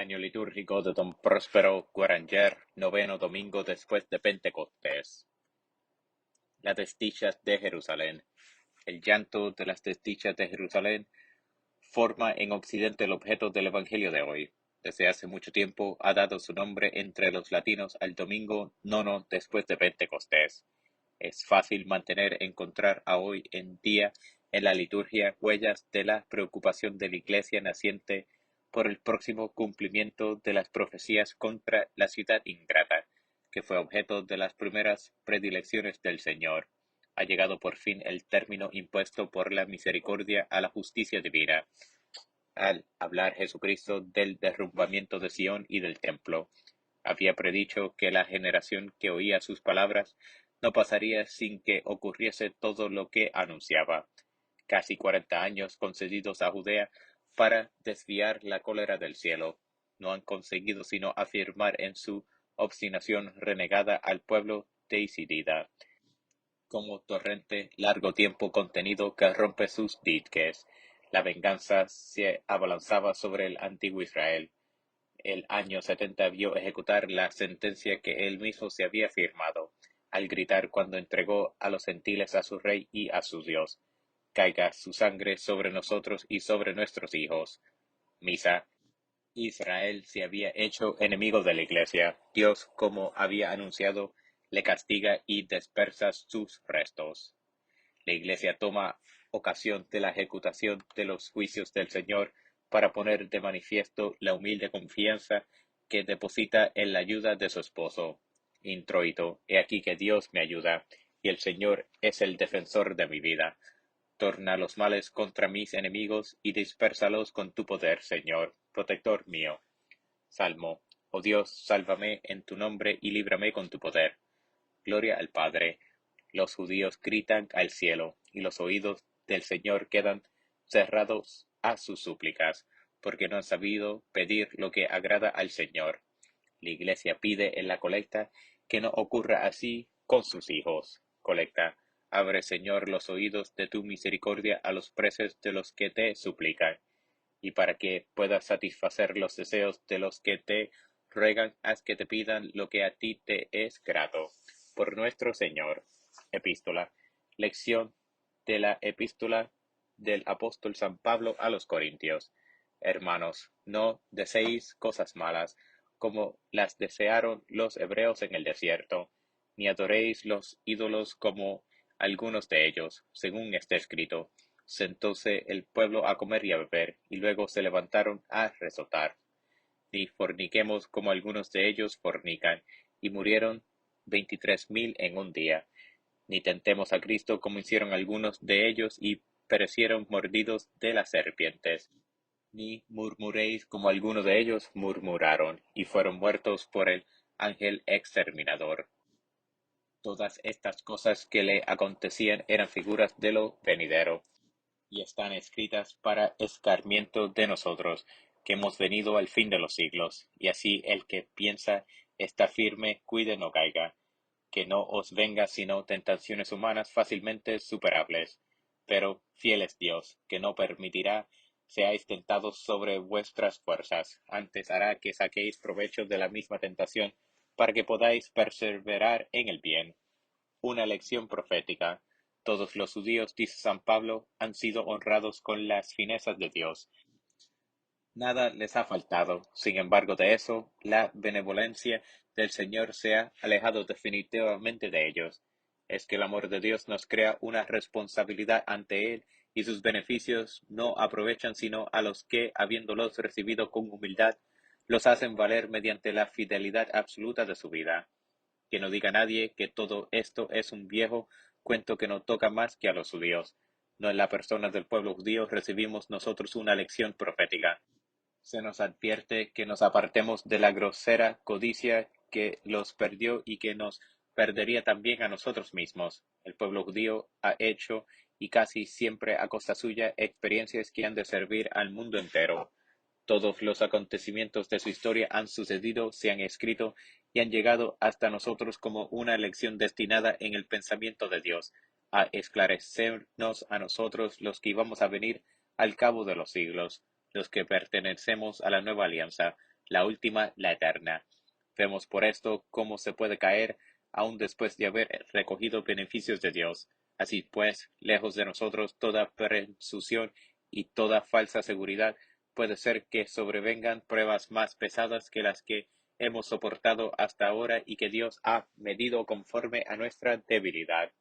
año litúrgico de don Próspero Guaranger, noveno domingo después de Pentecostés. Las desdichas de Jerusalén. El llanto de las desdichas de Jerusalén forma en Occidente el objeto del Evangelio de hoy. Desde hace mucho tiempo ha dado su nombre entre los latinos al domingo nono después de Pentecostés. Es fácil encontrar a hoy en día en la liturgia huellas de la preocupación de la Iglesia naciente por el próximo cumplimiento de las profecías contra la ciudad ingrata, que fue objeto de las primeras predilecciones del Señor. Ha llegado por fin el término impuesto por la misericordia a la justicia divina, al hablar Jesucristo del derrumbamiento de Sión y del templo. Había predicho que la generación que oía sus palabras no pasaría sin que ocurriese todo lo que anunciaba. Casi 40 años concedidos a Judea para desviar la cólera del cielo, no han conseguido sino afirmar en su obstinación renegada al pueblo decidida, como torrente largo tiempo contenido que rompe sus diques. La venganza se abalanzaba sobre el antiguo Israel. El año 70 vio ejecutar la sentencia que él mismo se había firmado, al gritar cuando entregó a los gentiles a su rey y a su Dios: caiga su sangre sobre nosotros y sobre nuestros hijos. Misa. Israel se había hecho enemigo de la Iglesia. Dios, como había anunciado, le castiga y dispersa sus restos. La Iglesia toma ocasión de la ejecutación de los juicios del Señor para poner de manifiesto la humilde confianza que deposita en la ayuda de su esposo. Introito, he aquí que Dios me ayuda, y el Señor es el defensor de mi vida. Torna los males contra mis enemigos y dispérsalos con tu poder, Señor, protector mío. Salmo. Oh Dios, sálvame en tu nombre y líbrame con tu poder. Gloria al Padre. Los judíos gritan al cielo, y los oídos del Señor quedan cerrados a sus súplicas, porque no han sabido pedir lo que agrada al Señor. La Iglesia pide en la colecta que no ocurra así con sus hijos. Colecta. Abre, Señor, los oídos de tu misericordia a los preces de los que te suplican, y para que puedas satisfacer los deseos de los que te ruegan, haz que te pidan lo que a ti te es grato. Por nuestro Señor. Epístola. Lección de la epístola del apóstol San Pablo a los Corintios. Hermanos, no deseéis cosas malas, como las desearon los hebreos en el desierto, ni adoréis los ídolos como algunos de ellos, según está escrito: sentóse el pueblo a comer y a beber, y luego se levantaron a rezotar. Ni forniquemos como algunos de ellos fornican, y murieron 23,000 en un día. Ni tentemos a Cristo como hicieron algunos de ellos, y perecieron mordidos de las serpientes. Ni murmuréis como algunos de ellos murmuraron, y fueron muertos por el ángel exterminador. Todas estas cosas que le acontecían eran figuras de lo venidero, y están escritas para escarmiento de nosotros, que hemos venido al fin de los siglos. Y así el que piensa está firme, cuide no caiga, que no os venga sino tentaciones humanas fácilmente superables. Pero fiel es Dios, que no permitirá seáis tentados sobre vuestras fuerzas, antes hará que saquéis provecho de la misma tentación, para que podáis perseverar en el bien. Una lección profética. Todos los judíos, dice San Pablo, han sido honrados con las finezas de Dios. Nada les ha faltado. Sin embargo de eso, la benevolencia del Señor se ha alejado definitivamente de ellos. Es que el amor de Dios nos crea una responsabilidad ante Él, y sus beneficios no aprovechan sino a los que, habiéndolos recibido con humildad, los hacen valer mediante la fidelidad absoluta de su vida. Que no diga nadie que todo esto es un viejo cuento que no toca más que a los judíos. No en la persona del pueblo judío recibimos nosotros una lección profética. Se nos advierte que nos apartemos de la grosera codicia que los perdió y que nos perdería también a nosotros mismos. El pueblo judío ha hecho, y casi siempre a costa suya, experiencias que han de servir al mundo entero. Todos los acontecimientos de su historia han sucedido, se han escrito y han llegado hasta nosotros como una lección destinada en el pensamiento de Dios a esclarecernos a nosotros, los que íbamos a venir al cabo de los siglos, los que pertenecemos a la nueva alianza, la última, la eterna. Vemos por esto cómo se puede caer aun después de haber recogido beneficios de Dios. Así pues, lejos de nosotros toda presunción y toda falsa seguridad, puede ser que sobrevengan pruebas más pesadas que las que hemos soportado hasta ahora y que Dios ha medido conforme a nuestra debilidad.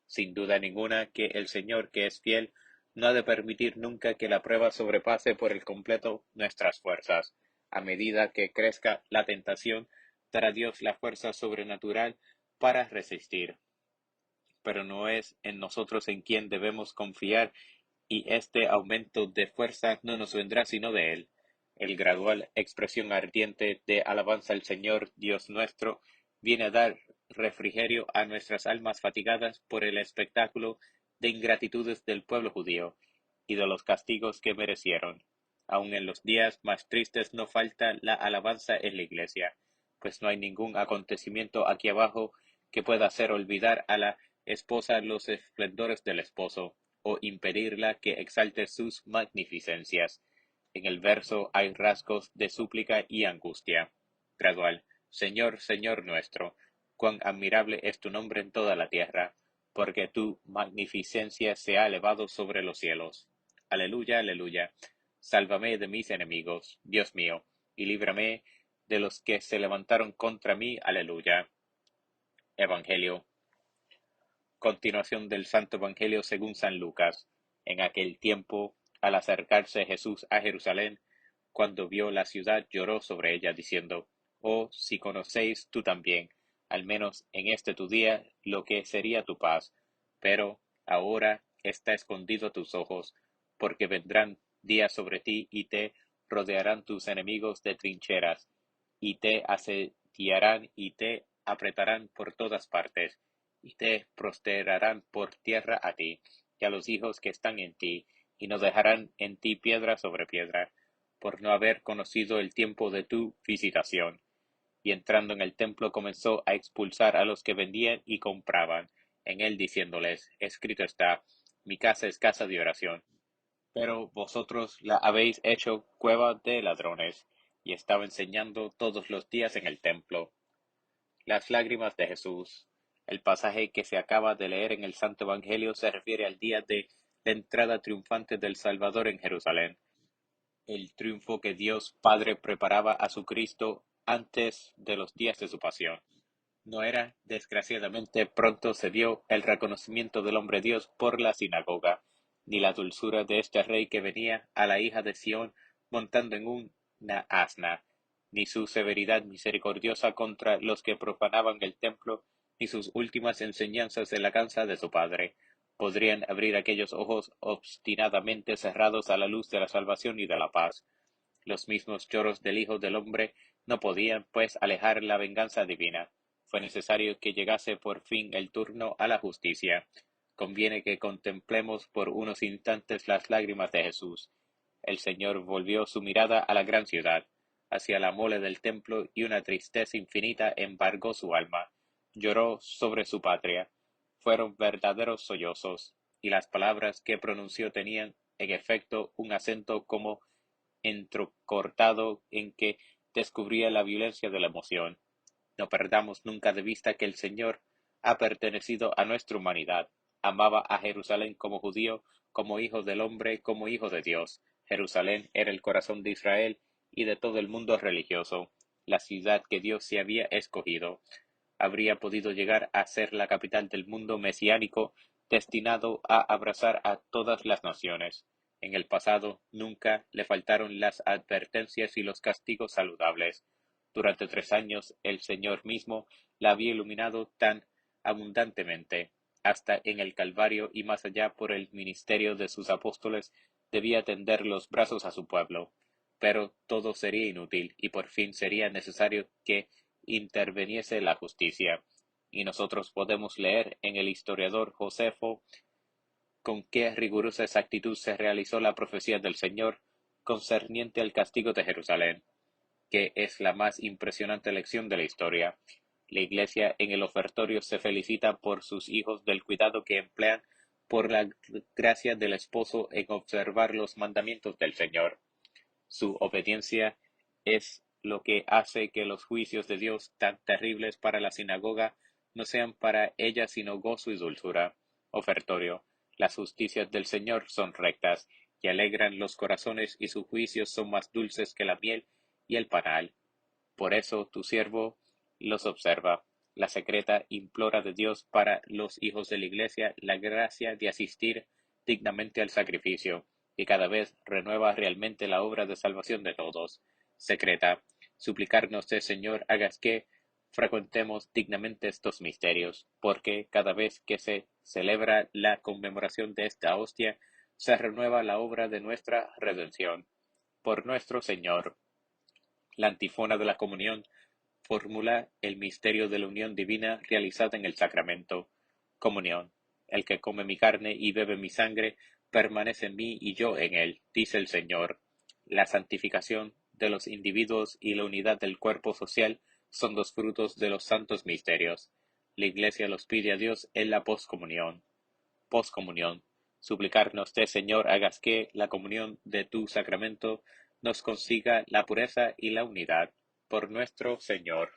Sin duda ninguna que el Señor, que es fiel, no ha de permitir nunca que la prueba sobrepase por el completo nuestras fuerzas. A medida que crezca la tentación, dará Dios la fuerza sobrenatural para resistir. Pero no es en nosotros en quien debemos confiar, y este aumento de fuerza no nos vendrá sino de Él. El gradual expresión ardiente de alabanza al Señor Dios nuestro viene a dar refrigerio a nuestras almas fatigadas por el espectáculo de ingratitudes del pueblo judío y de los castigos que merecieron. Aun en los días más tristes no falta la alabanza en la iglesia, pues no hay ningún acontecimiento aquí abajo que pueda hacer olvidar a la esposa los esplendores del esposo, o impedirla que exalte sus magnificencias. En el verso hay rasgos de súplica y angustia. Gradual. Señor, Señor nuestro, cuán admirable es tu nombre en toda la tierra, porque tu magnificencia se ha elevado sobre los cielos. Aleluya, aleluya. Sálvame de mis enemigos, Dios mío, y líbrame de los que se levantaron contra mí. Aleluya. Evangelio. Continuación del Santo Evangelio según San Lucas. En aquel tiempo, al acercarse Jesús a Jerusalén, cuando vio la ciudad, lloró sobre ella, diciendo: Oh, si conocéis tú también, al menos en este tu día, lo que sería tu paz. Pero ahora está escondido a tus ojos, porque vendrán días sobre ti y te rodearán tus enemigos de trincheras, y te asediarán y te apretarán por todas partes y te prostrarán por tierra a ti, y a los hijos que están en ti, y no dejarán en ti piedra sobre piedra, por no haber conocido el tiempo de tu visitación. Y entrando en el templo comenzó a expulsar a los que vendían y compraban en él, diciéndoles: Escrito está, mi casa es casa de oración, pero vosotros la habéis hecho cueva de ladrones. Y estaba enseñando todos los días en el templo. Las lágrimas de Jesús. El pasaje que se acaba de leer en el Santo Evangelio se refiere al día de la entrada triunfante del Salvador en Jerusalén, el triunfo que Dios Padre preparaba a su Cristo antes de los días de su pasión. No era, desgraciadamente, pronto se vio el reconocimiento del hombre Dios por la sinagoga, ni la dulzura de este rey que venía a la hija de Sión montando en una asna, ni su severidad misericordiosa contra los que profanaban el templo, ni sus últimas enseñanzas de la casa de su padre, podrían abrir aquellos ojos obstinadamente cerrados a la luz de la salvación y de la paz. Los mismos lloros del Hijo del Hombre no podían, pues, alejar la venganza divina. Fue necesario que llegase por fin el turno a la justicia. Conviene que contemplemos por unos instantes las lágrimas de Jesús. El Señor volvió su mirada a la gran ciudad, hacia la mole del templo, y una tristeza infinita embargó su alma. Lloró sobre su patria. Fueron verdaderos sollozos, y las palabras que pronunció tenían, en efecto, un acento como entrecortado en que descubría la violencia de la emoción. No perdamos nunca de vista que el Señor ha pertenecido a nuestra humanidad. Amaba a Jerusalén como judío, como hijo del hombre, como hijo de Dios. Jerusalén era el corazón de Israel y de todo el mundo religioso, la ciudad que Dios se había escogido. Habría podido llegar a ser la capital del mundo mesiánico, destinado a abrazar a todas las naciones. En el pasado nunca le faltaron las advertencias y los castigos saludables. Durante 3 años el Señor mismo la había iluminado tan abundantemente, hasta en el Calvario y más allá por el ministerio de sus apóstoles debía tender los brazos a su pueblo. Pero todo sería inútil y por fin sería necesario que interviniese la justicia. Y nosotros podemos leer en el historiador Josefo con qué rigurosa exactitud se realizó la profecía del Señor concerniente al castigo de Jerusalén, que es la más impresionante lección de la historia. La Iglesia en el ofertorio se felicita por sus hijos del cuidado que emplean por la gracia del esposo en observar los mandamientos del Señor. Su obediencia es lo que hace que los juicios de Dios tan terribles para la sinagoga no sean para ella sino gozo y dulzura. Ofertorio. Las justicias del Señor son rectas, y alegran los corazones, y sus juicios son más dulces que la miel y el panal. Por eso tu siervo los observa. La secreta implora de Dios para los hijos de la Iglesia la gracia de asistir dignamente al sacrificio, y cada vez renueva realmente la obra de salvación de todos. Secreta, suplicarnos, Señor, hagas que frecuentemos dignamente estos misterios, porque cada vez que se celebra la conmemoración de esta hostia, se renueva la obra de nuestra redención. Por nuestro Señor. La antífona de la comunión formula el misterio de la unión divina realizada en el sacramento. Comunión. El que come mi carne y bebe mi sangre, permanece en mí y yo en él, dice el Señor. La santificación de los individuos y la unidad del cuerpo social son dos frutos de los santos misterios. La Iglesia los pide a Dios en la poscomunión. Poscomunión. Suplicarnos Señor, hagas que la comunión de tu sacramento nos consiga la pureza y la unidad. Por nuestro Señor.